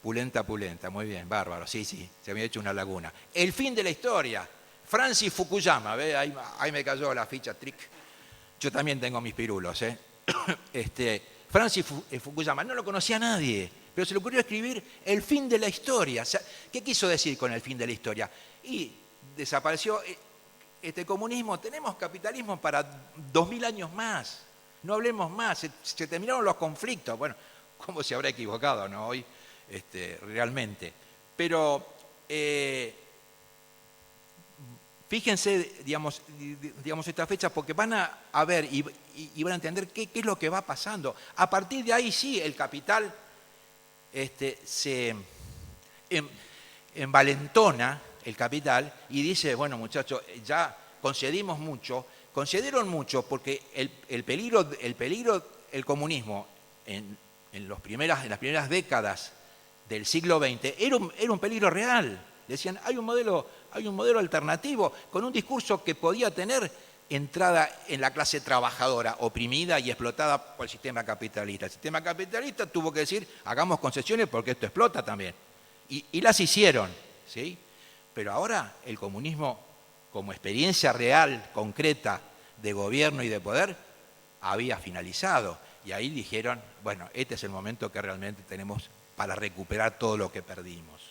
Pulenta, muy bien, bárbaro, sí, se me ha hecho una laguna. El fin de la historia, Francis Fukuyama, ¿ve? Ahí me cayó la ficha, trick. Yo también tengo mis pirulos, ¿eh? Francis Fukuyama, no lo conocía nadie, pero se le ocurrió escribir El fin de la historia. O sea, ¿qué quiso decir con el fin de la historia? Y desapareció este comunismo, tenemos capitalismo para 2000 años más, no hablemos más, se terminaron los conflictos. Bueno, ¿cómo se habrá equivocado, no? Hoy, realmente. Pero fíjense, digamos, esta fecha, porque van a ver y van a entender qué es lo que va pasando. A partir de ahí sí, el capital se envalentona, el capital, y dice, bueno, muchachos, ya concedieron mucho, porque el peligro, el comunismo en las primeras décadas del siglo XX era un peligro real. Decían, hay un modelo alternativo con un discurso que podía tener entrada en la clase trabajadora, oprimida y explotada por el sistema capitalista. El sistema capitalista tuvo que decir, hagamos concesiones porque esto explota también. Y las hicieron, ¿sí? Pero ahora el comunismo, como experiencia real, concreta, de gobierno y de poder, había finalizado. Y ahí dijeron, bueno, este es el momento que realmente tenemos para recuperar todo lo que perdimos.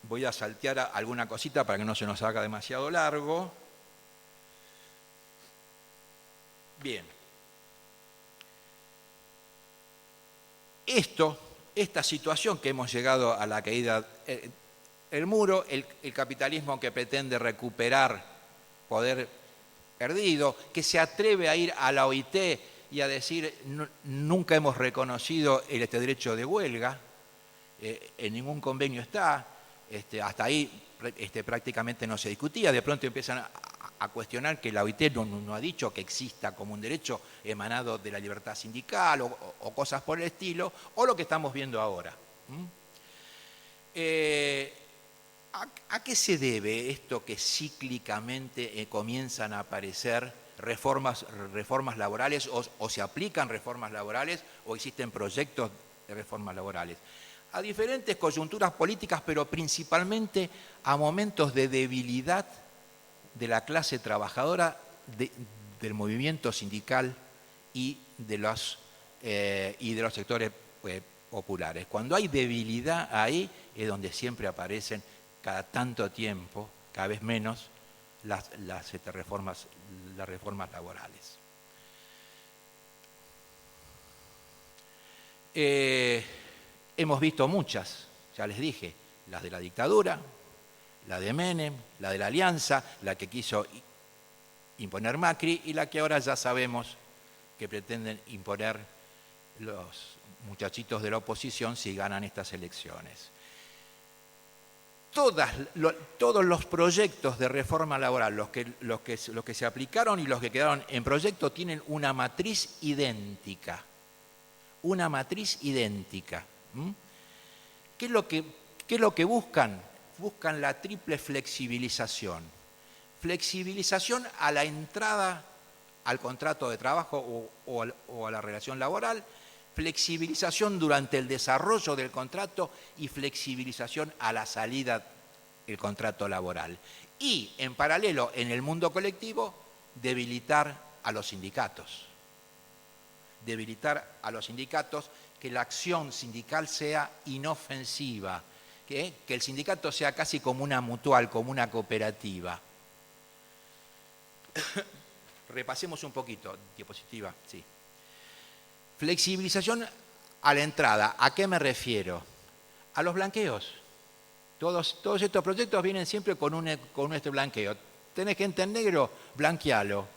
Voy a saltear alguna cosita para que no se nos haga demasiado largo. Bien. Esta situación que hemos llegado a la caída del muro, el capitalismo que pretende recuperar poder perdido, que se atreve a ir a la OIT y a decir nunca hemos reconocido este derecho de huelga, en ningún convenio está, hasta ahí prácticamente no se discutía, de pronto empiezan a cuestionar que la OIT no ha dicho que exista como un derecho emanado de la libertad sindical o cosas por el estilo, o lo que estamos viendo ahora. ¿A qué se debe esto que cíclicamente comienzan a aparecer reformas laborales o se aplican reformas laborales o existen proyectos de reformas laborales? A diferentes coyunturas políticas, pero principalmente a momentos de debilidad de la clase trabajadora, del movimiento sindical y de los sectores populares. Cuando hay debilidad ahí es donde siempre aparecen cada tanto tiempo, cada vez menos, las reformas laborales. Hemos visto muchas, ya les dije, las de la dictadura, la de Menem, la de la Alianza, la que quiso imponer Macri y la que ahora ya sabemos que pretenden imponer los muchachitos de la oposición si ganan estas elecciones. Todos los proyectos de reforma laboral, los que se aplicaron y los que quedaron en proyecto, tienen una matriz idéntica. Una matriz idéntica. ¿Qué es lo que buscan? Buscan la triple flexibilización. Flexibilización a la entrada al contrato de trabajo o a la relación laboral, flexibilización durante el desarrollo del contrato y flexibilización a la salida del contrato laboral. Y, en paralelo, en el mundo colectivo, debilitar a los sindicatos. Debilitar a los sindicatos, que la acción sindical sea inofensiva, que el sindicato sea casi como una mutual, como una cooperativa. Repasemos un poquito, diapositiva, sí. Flexibilización a la entrada, ¿a qué me refiero? A los blanqueos. Todos estos proyectos vienen siempre con este blanqueo. Tenés gente en negro, blanquealo.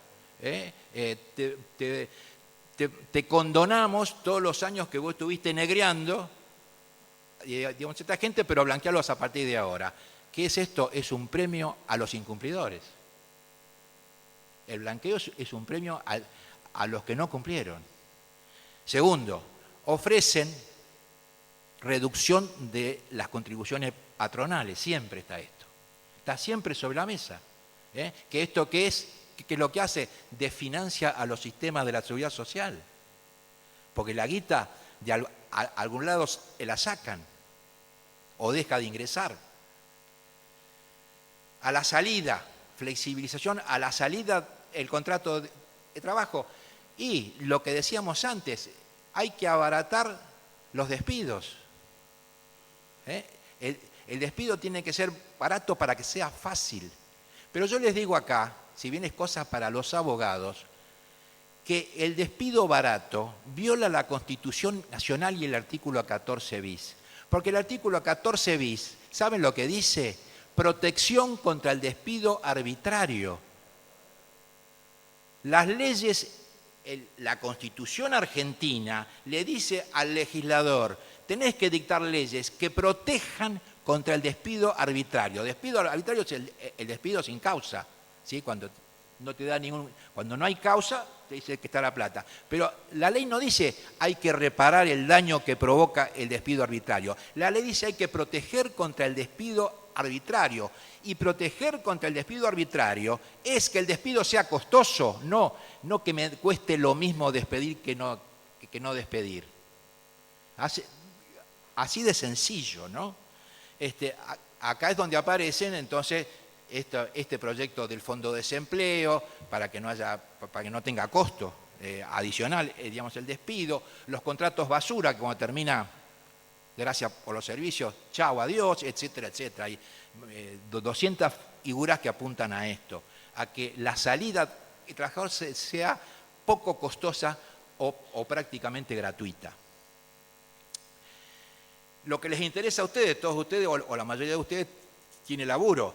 Te condonamos todos los años que vos estuviste negreando, digamos, esta gente, pero blanquealos a partir de ahora. ¿Qué es esto? Es un premio a los incumplidores. El blanqueo es un premio a los que no cumplieron. Segundo, ofrecen reducción de las contribuciones patronales. Siempre está esto. Está siempre sobre la mesa. ¿Que esto qué es? ¿qué es lo que hace? Desfinancia a los sistemas de la seguridad social. Porque la guita de algún lado la sacan o deja de ingresar. A la salida, flexibilización, a la salida el contrato de trabajo. Y lo que decíamos antes, hay que abaratar los despidos. El despido tiene que ser barato para que sea fácil. Pero yo les digo acá, si bien es cosa para los abogados, que el despido barato viola la Constitución Nacional y el artículo 14 bis. Porque el artículo 14 bis, ¿saben lo que dice? Protección contra el despido arbitrario. Las leyes, la Constitución argentina le dice al legislador, tenés que dictar leyes que protejan contra el despido arbitrario. Despido arbitrario es el despido sin causa, ¿sí? Cuando no hay causa, te dice que está la plata. Pero la ley no dice hay que reparar el daño que provoca el despido arbitrario. La ley dice hay que proteger contra el despido arbitrario. Y proteger contra el despido arbitrario es que el despido sea costoso, no que me cueste lo mismo despedir que no despedir. Así de sencillo, ¿no? Acá es donde aparecen entonces este proyecto del Fondo de Desempleo para que no tenga costo adicional, digamos, el despido, los contratos basura que cuando termina, gracias por los servicios, chao, adiós, etcétera, etcétera. Hay 200 figuras que apuntan a esto, a que la salida del trabajador sea poco costosa o prácticamente gratuita. Lo que les interesa a ustedes, todos ustedes o la mayoría de ustedes tiene laburo,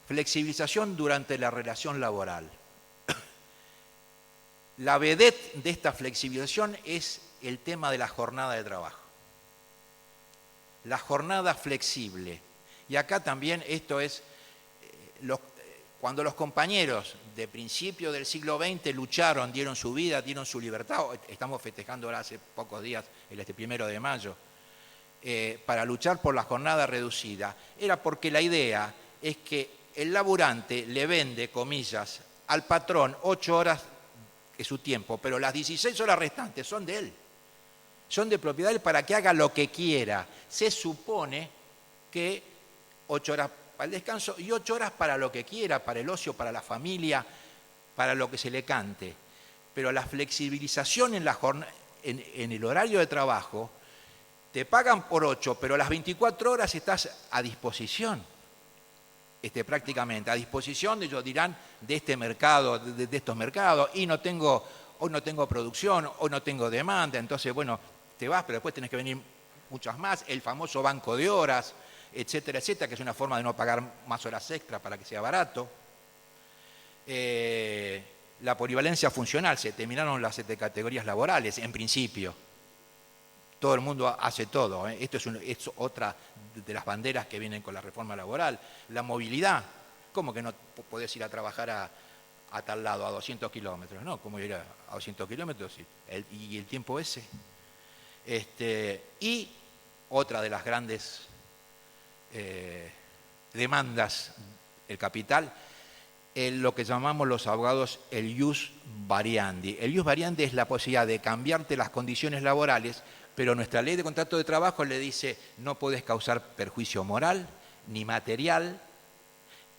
flexibilización durante la relación laboral. La vedette de esta flexibilización es el tema de la jornada de trabajo. La jornada flexible. Y acá también esto es, cuando los compañeros de principio del siglo XX lucharon, dieron su vida, dieron su libertad, estamos festejando ahora hace pocos días, el 1 de mayo, para luchar por la jornada reducida, era porque la idea es que el laburante le vende, comillas, al patrón 8 horas de su tiempo, pero las 16 horas restantes son de él. Son de propiedad de él para que haga lo que quiera. Se supone que 8 horas para el descanso y 8 horas para lo que quiera, para el ocio, para la familia, para lo que se le cante. Pero la flexibilización en el horario de trabajo, te pagan por 8, pero las 24 horas estás a disposición. Prácticamente a disposición de, ellos dirán, de este mercado, de estos mercados, y hoy no tengo producción, hoy no tengo demanda, entonces bueno, te vas, pero después tenés que venir muchas más, el famoso banco de horas, etcétera, etcétera, que es una forma de no pagar más horas extra para que sea barato. La polivalencia funcional, se terminaron las 7 categorías laborales, en principio. Todo el mundo hace todo. Esto es otra de las banderas que vienen con la reforma laboral. La movilidad. ¿Cómo que no podés ir a trabajar a tal lado, a 200 kilómetros? No, ¿cómo ir a 200 kilómetros? ¿Y el tiempo ese? Y otra de las grandes demandas del capital, lo que llamamos los abogados el ius variandi. El ius variandi es la posibilidad de cambiarte las condiciones laborales, pero nuestra ley de contrato de trabajo le dice no podés causar perjuicio moral, ni material,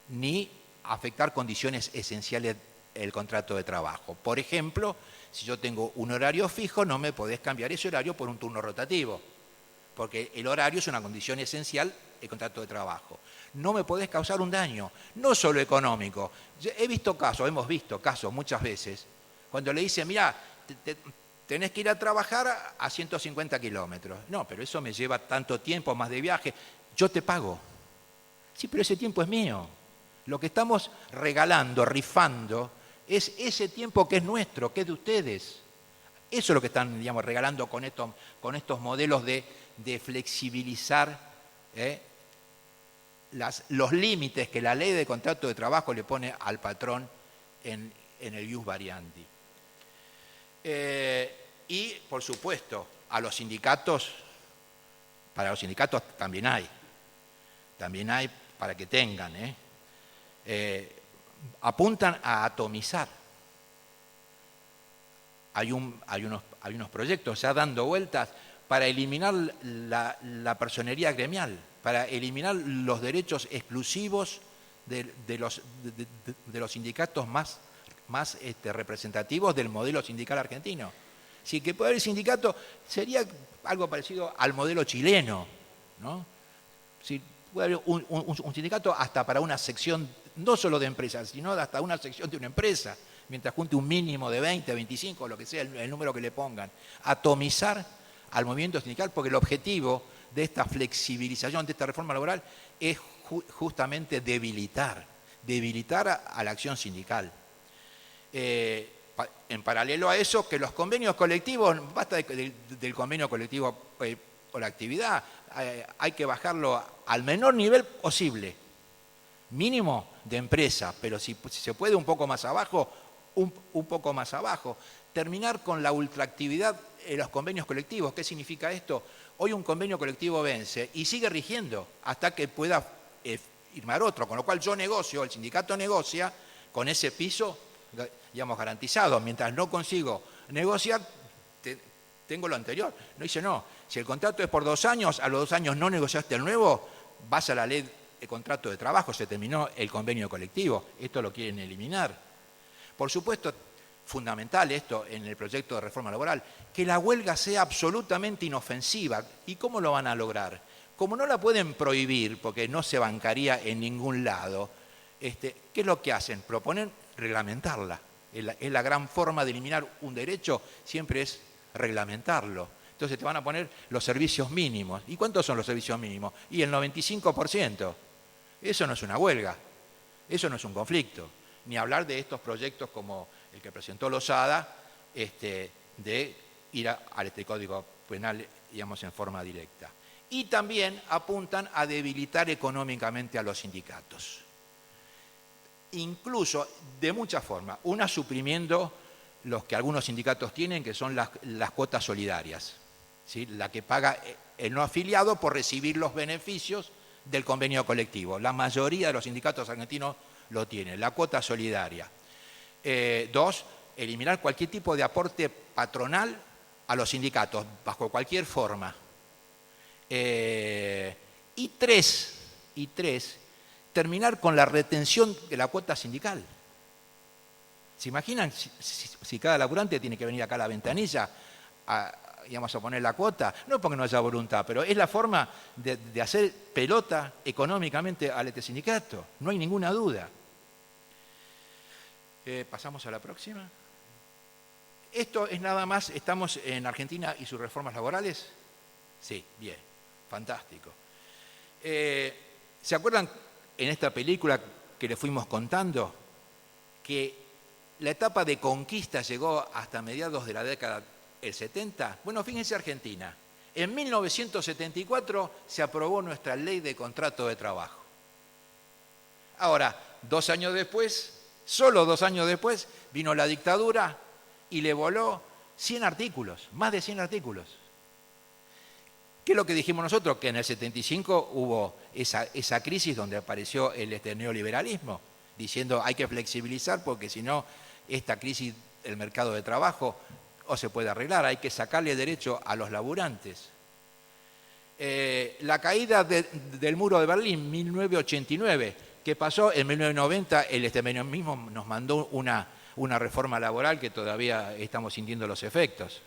ni afectar condiciones esenciales del contrato de trabajo. Por ejemplo, si yo tengo un horario fijo, no me podés cambiar ese horario por un turno rotativo, porque el horario es una condición esencial del contrato de trabajo. No me podés causar un daño, no solo económico. Hemos visto casos muchas veces, cuando le dicen, mirá, tenés que ir a trabajar a 150 kilómetros. No, pero eso me lleva tanto tiempo más de viaje. Yo te pago. Sí, pero ese tiempo es mío. Lo que estamos regalando, rifando, es ese tiempo que es nuestro, que es de ustedes. Eso es lo que están, digamos, regalando con estos modelos de flexibilizar los límites que la ley de contrato de trabajo le pone al patrón en el ius variandi. Y, por supuesto, para los sindicatos también hay para que tengan. apuntan a atomizar. Hay unos proyectos ya dando vueltas para eliminar la personería gremial, para eliminar los derechos exclusivos de los sindicatos más representativos del modelo sindical argentino. Si que puede haber sindicato sería algo parecido al modelo chileno, ¿no? Si puede haber un sindicato hasta para una sección, no solo de empresas, sino hasta una sección de una empresa, mientras junte un mínimo de 20, 25, lo que sea el número que le pongan. Atomizar al movimiento sindical, porque el objetivo de esta flexibilización, de esta reforma laboral, es justamente debilitar a la acción sindical. En paralelo a eso, que los convenios colectivos, basta del convenio colectivo o la actividad, hay que bajarlo al menor nivel posible, mínimo de empresa, pero si se puede un poco más abajo, un poco más abajo. Terminar con la ultraactividad en los convenios colectivos. ¿Qué significa esto? Hoy un convenio colectivo vence y sigue rigiendo hasta que pueda firmar otro, con lo cual yo negocio, el sindicato negocia con ese piso, digamos, garantizado. Mientras no consigo negociar, tengo lo anterior. No dice, no, si el contrato es por 2 años, a los 2 años no negociaste el nuevo, vas a la ley de contrato de trabajo, se terminó el convenio colectivo. Esto lo quieren eliminar. Por supuesto, fundamental esto en el proyecto de reforma laboral, que la huelga sea absolutamente inofensiva. ¿Y cómo lo van a lograr? Como no la pueden prohibir, porque no se bancaría en ningún lado, ¿qué es lo que hacen? Proponen reglamentarla. Es la gran forma de eliminar un derecho, siempre es reglamentarlo. Entonces te van a poner los servicios mínimos. ¿Y cuántos son los servicios mínimos? Y el 95%. Eso no es una huelga, eso no es un conflicto. Ni hablar de estos proyectos como el que presentó Lozada, de ir al Código Penal, digamos, en forma directa. Y también apuntan a debilitar económicamente a los sindicatos. Incluso de muchas formas. Una, suprimiendo los que algunos sindicatos tienen, que son las cuotas solidarias, ¿sí? La que paga el no afiliado por recibir los beneficios del convenio colectivo. La mayoría de los sindicatos argentinos lo tienen, la cuota solidaria. 2, eliminar cualquier tipo de aporte patronal a los sindicatos, bajo cualquier forma. Y tres, terminar con la retención de la cuota sindical. ¿Se imaginan si cada laburante tiene que venir acá a la ventanilla a poner la cuota? No porque no haya voluntad, pero es la forma de hacer pelota económicamente al sindicato, no hay ninguna duda. Pasamos a la próxima. Esto es nada más, ¿estamos en Argentina y sus reformas laborales? Sí, bien, fantástico. ¿Se acuerdan en esta película que le fuimos contando que la etapa de conquista llegó hasta mediados de la década del 70? Bueno, fíjense Argentina. En 1974 se aprobó nuestra ley de contrato de trabajo. Ahora, 2 años después, solo 2 años después, vino la dictadura y le voló 100 artículos, más de 100 artículos. ¿Qué es lo que dijimos nosotros? Que en el 75 hubo esa crisis donde apareció el neoliberalismo, diciendo hay que flexibilizar porque si no, esta crisis del mercado de trabajo o se puede arreglar, hay que sacarle derecho a los laburantes. La caída del muro de Berlín, 1989, ¿qué pasó? En 1990 el menemismo nos mandó una reforma laboral que todavía estamos sintiendo los efectos.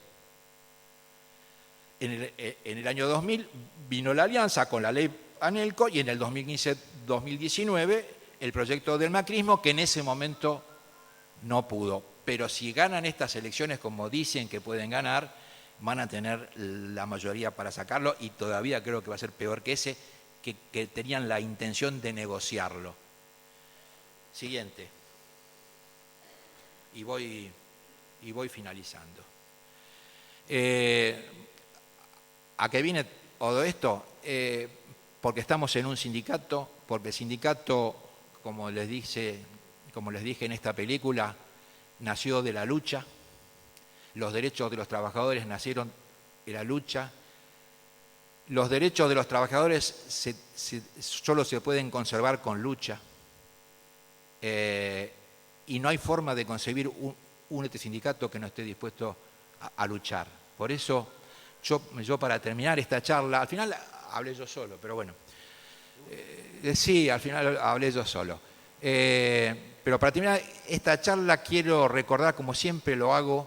En el año 2000 vino la alianza con la ley Anelco y en el 2015-2019 el proyecto del macrismo, que en ese momento no pudo. Pero si ganan estas elecciones como dicen que pueden ganar, van a tener la mayoría para sacarlo y todavía creo que va a ser peor que ese, que tenían la intención de negociarlo. Siguiente. Y voy finalizando. ¿A qué viene todo esto? Porque estamos en un sindicato, porque el sindicato, como les dije en esta película, nació de la lucha. Los derechos de los trabajadores nacieron de la lucha. Los derechos de los trabajadores solo se pueden conservar con lucha. y no hay forma de concebir un sindicato que no esté dispuesto a luchar. Por eso, yo para terminar esta charla, al final hablé yo solo, pero bueno, sí, al final hablé yo solo. Pero para terminar esta charla quiero recordar, como siempre lo hago,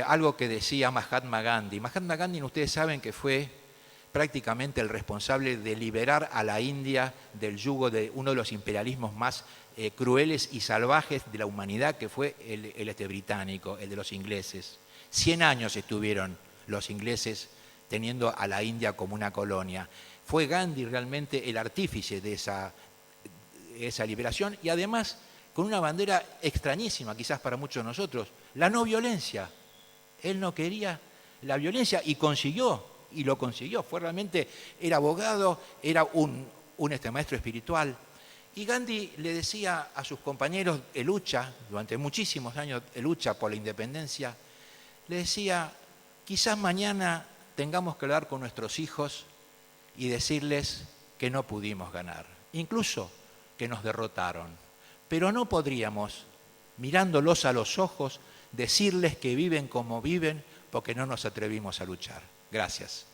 algo que decía Mahatma Gandhi. Mahatma Gandhi, ustedes saben que fue prácticamente el responsable de liberar a la India del yugo de uno de los imperialismos más crueles y salvajes de la humanidad, que fue el británico, el de los ingleses. 100 años estuvieron los ingleses teniendo a la India como una colonia. Fue Gandhi realmente el artífice de esa liberación, y además con una bandera extrañísima quizás para muchos de nosotros, la no violencia. Él no quería la violencia y lo consiguió. Fue realmente, era abogado, era un maestro espiritual. Y Gandhi le decía a sus compañeros de lucha, durante muchísimos años de lucha por la independencia, le decía, quizás mañana tengamos que hablar con nuestros hijos y decirles que no pudimos ganar, incluso que nos derrotaron. Pero no podríamos, mirándolos a los ojos, decirles que viven como viven porque no nos atrevimos a luchar. Gracias.